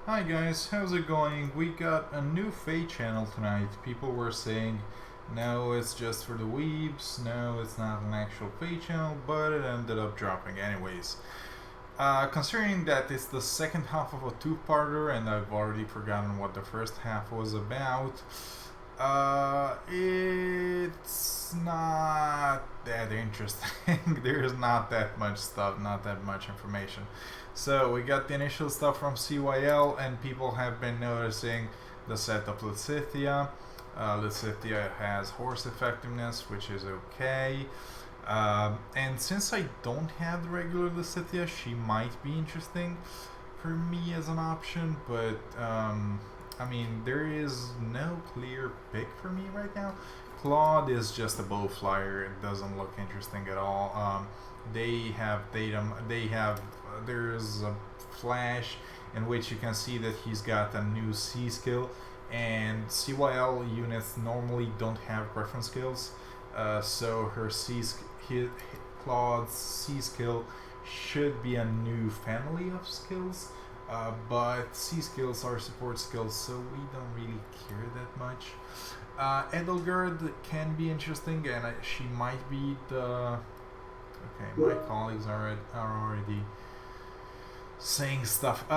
Hi guys, how's it going? We got a new FEH Channel tonight. People were saying, no, it's just for the weebs, no, it's not an actual FEH Channel, but it ended up dropping anyways. Considering that it's the second half of a two-parter and I've already forgotten what the first half was about, it's not that interesting. There's not that much stuff, not that much information. So we got the initial stuff from CYL, and people have been noticing the setup Lysithea. Lysithea has horse effectiveness, which is okay. And since I don't have the regular Lysithea, she might be interesting for me as an option, but I mean, there is no clear pick for me right now. Claude is just a bow flyer. It doesn't look interesting at all. They have datum. There's a flash in which you can see that he's got a new C skill, and CYL units normally don't have preference skills. So her Claude's C skill should be a new family of skills. But C skills are support skills, so we don't really care that much. Edelgard can be interesting, and she might be the... Okay, my colleagues are already saying stuff.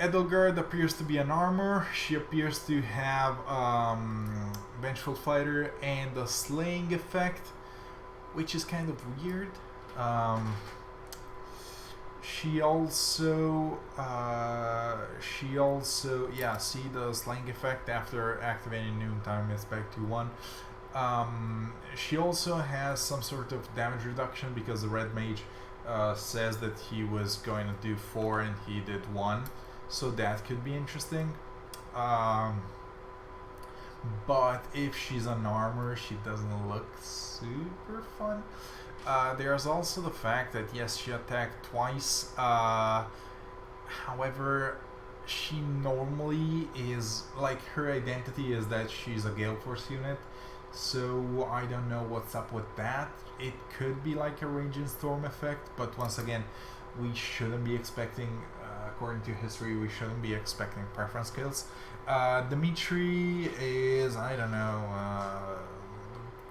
Edelgard appears to be an armor. She appears to have Vengeful Fighter and the Slaying effect, which is kind of weird. She also, yeah, see the slaying effect after activating noontime is back to 1. She also has some sort of damage reduction because the red mage says that he was going to do 4 and he did 1, so that could be interesting. But if she's an armor, she doesn't look super fun. There's also the fact that yes, she attacked twice. However, she normally is like, her identity is that she's a Gale Force unit. So I don't know what's up with that. It could be like a Raging Storm effect, but once again, we shouldn't be expecting, according to history, we shouldn't be expecting preference skills. Dimitri is, I don't know,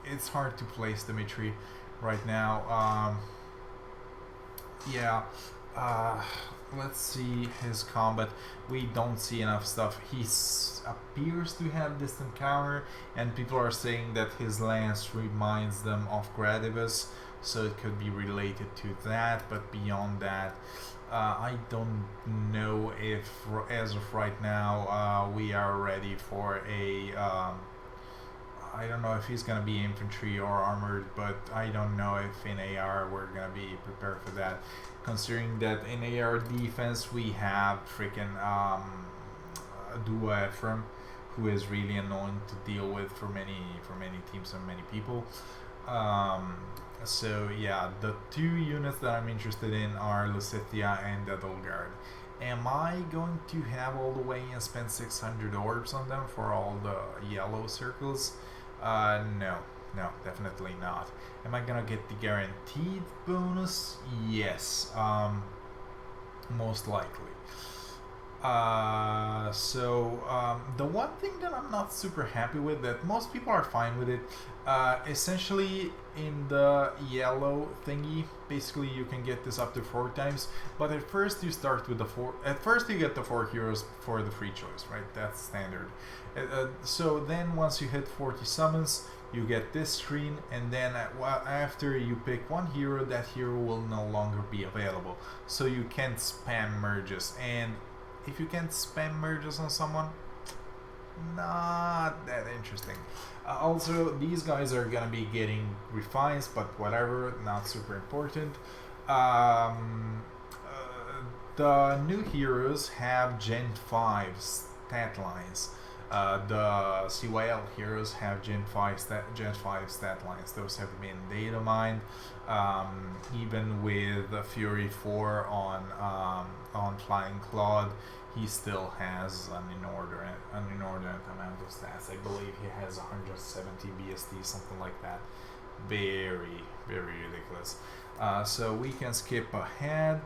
it's hard to place Dimitri right now. Yeah, let's see his combat. We don't see enough stuff. He appears to have distant counter, and people are saying that his lance reminds them of Gradivus, so it could be related to that. But beyond that, I don't know if, as of right now, we are ready for a... I don't know if he's gonna be infantry or armored, but I don't know if in AR we're gonna be prepared for that. Considering that in AR defense we have freaking Dua Ephraim, who is really annoying to deal with for many teams and many people. So yeah, the two units that I'm interested in are Lysithea and Edelgard. Am I going to have all the way and spend 600 orbs on them for all the yellow circles? No, definitely not. Am I gonna get the guaranteed bonus? Yes, most likely. The one thing that I'm not super happy with, that most people are fine with it, essentially in the yellow thingy, basically you can get this up to 4 times, but at first you start with the 4, at first you get the 4 heroes for the free choice, right? That's standard. So then once you hit 40 summons, you get this screen, and then after you pick one hero, that hero will no longer be available. So you can't spam merges, and if you can't spam merges on someone, not that interesting. Also, these guys are gonna be getting refines, but whatever, not super important. The new heroes have Gen 5 stat lines. The CYL heroes have Gen 5 stat lines. Those have been data mined. Even with Fury 4 on Flying Claude, he still has an inordinate amount of stats. I believe he has 170 BST, something like that. Very ridiculous. So we can skip ahead.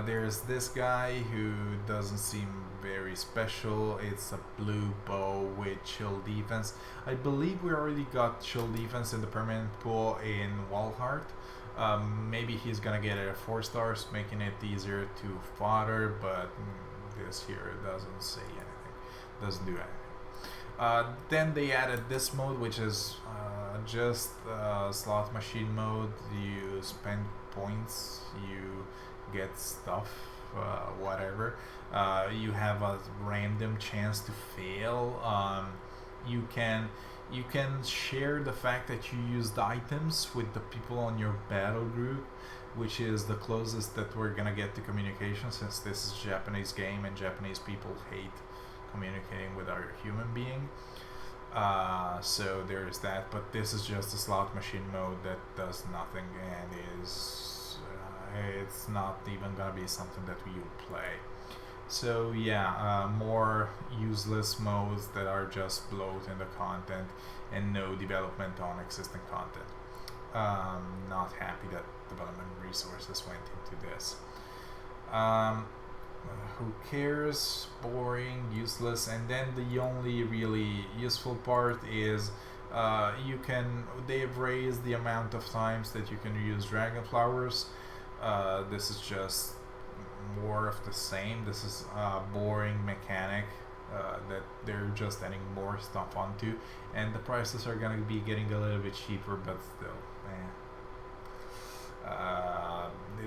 There's this guy who doesn't seem very special. It's a blue bow with chill defense. I believe we already got chill defense in the permanent pool in Walhart. Maybe he's gonna get it at 4 stars, making it easier to fodder, but this here doesn't say anything, doesn't do anything. Then they added this mode, which is just slot machine mode. You spend points, you get stuff, whatever. You have a random chance to fail. You can share the fact that you used items with the people on your battle group, which is the closest that we're gonna get to communication, since this is a Japanese game and Japanese people hate communicating with our human being. So there's that, but this is just a slot machine mode that does nothing and is it's not even gonna be something that we play. So yeah, more useless modes that are just bloat in the content and no development on existing content. Not happy that development resources went into this. Who cares? Boring, useless. And then the only really useful part is they've raised the amount of times that you can use dragon flowers. This is just more of the same. This is a boring mechanic that they're just adding more stuff onto, and the prices are gonna be getting a little bit cheaper, but still,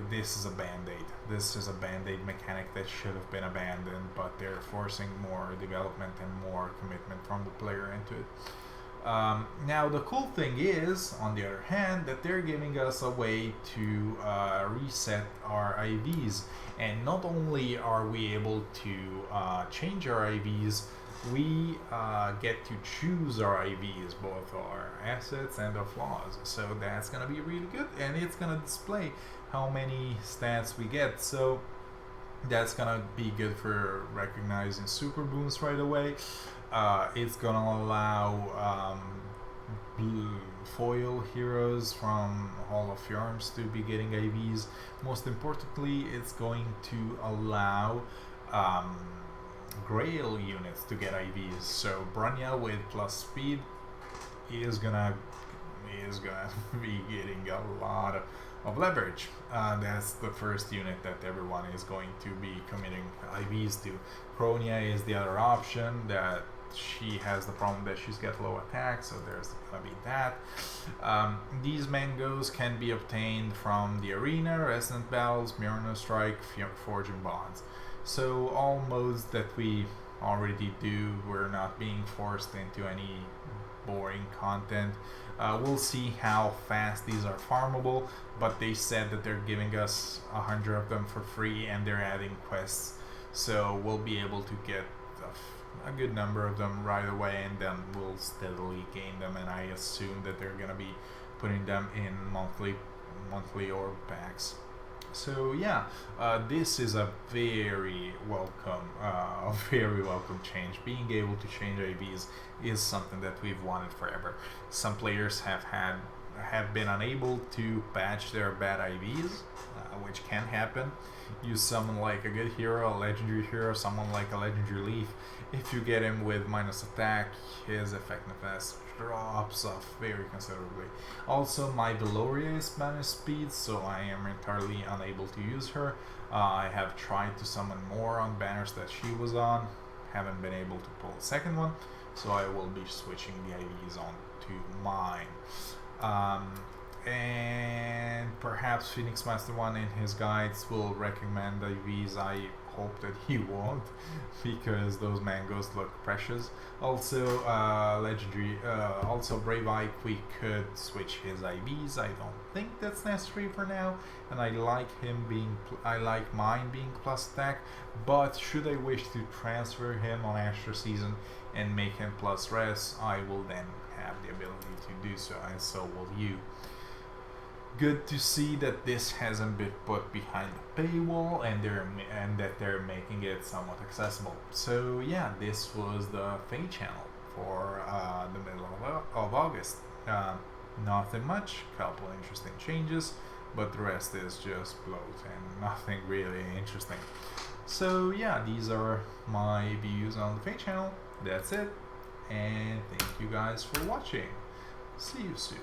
this is a band-aid. This is a band-aid mechanic that should have been abandoned, but they're forcing more development and more commitment from the player into it. Now the cool thing is, on the other hand, that they're giving us a way to reset our IVs, and not only are we able to change our IVs, we get to choose our IVs, both our assets and our flaws. So that's gonna be really good, and it's gonna display how many stats we get. So that's gonna be good for recognizing super boons right away. It's gonna allow foil heroes from Hall of Yarms to be getting IVs. Most importantly, it's going to allow Grail units to get IVs. So Branya with plus speed is gonna be getting a lot of leverage. That's the first unit that everyone is going to be committing IVs to. Kronia is the other option that she has the problem that she's got low attack, so there's gonna be that. These mangoes can be obtained from the arena, Resonant Battles, Mjolnir Strike, Forging Bonds. So all modes that we already do, we're not being forced into any boring content. We'll see how fast these are farmable, but they said that they're giving us 100 of them for free, and they're adding quests, so we'll be able to get a good number of them right away, and then we'll steadily gain them, and I assume that they're gonna be putting them in monthly orb packs. So yeah, this is a very welcome change. Being able to change IVs is something that we've wanted forever. Some players have been unable to patch their bad IVs, which can happen. Use someone like a good hero, a legendary hero, someone like a legendary leaf. If you get him with minus attack, his effectiveness drops off very considerably. Also, my Veloria is minus speed, so I am entirely unable to use her. I have tried to summon more on banners that she was on, haven't been able to pull a second one, so I will be switching the IVs on to mine. And perhaps Phoenix Master 1 in his guides will recommend IVs. I hope that he won't, because those mangoes look precious. Also, also Brave Ike, we could switch his IVs. I don't think that's necessary for now, and I like mine being plus attack. But should I wish to transfer him on Asher Season and make him plus res, I will then have the ability to do so, and so will you. Good to see that this hasn't been put behind the paywall, and that they're making it somewhat accessible. So yeah, this was the FEH Channel for the middle of August. Nothing much, couple interesting changes. but the rest is just bloat and nothing really interesting. So yeah, these are my views on the FEH channel. That's it, and thank you guys for watching. See you soon.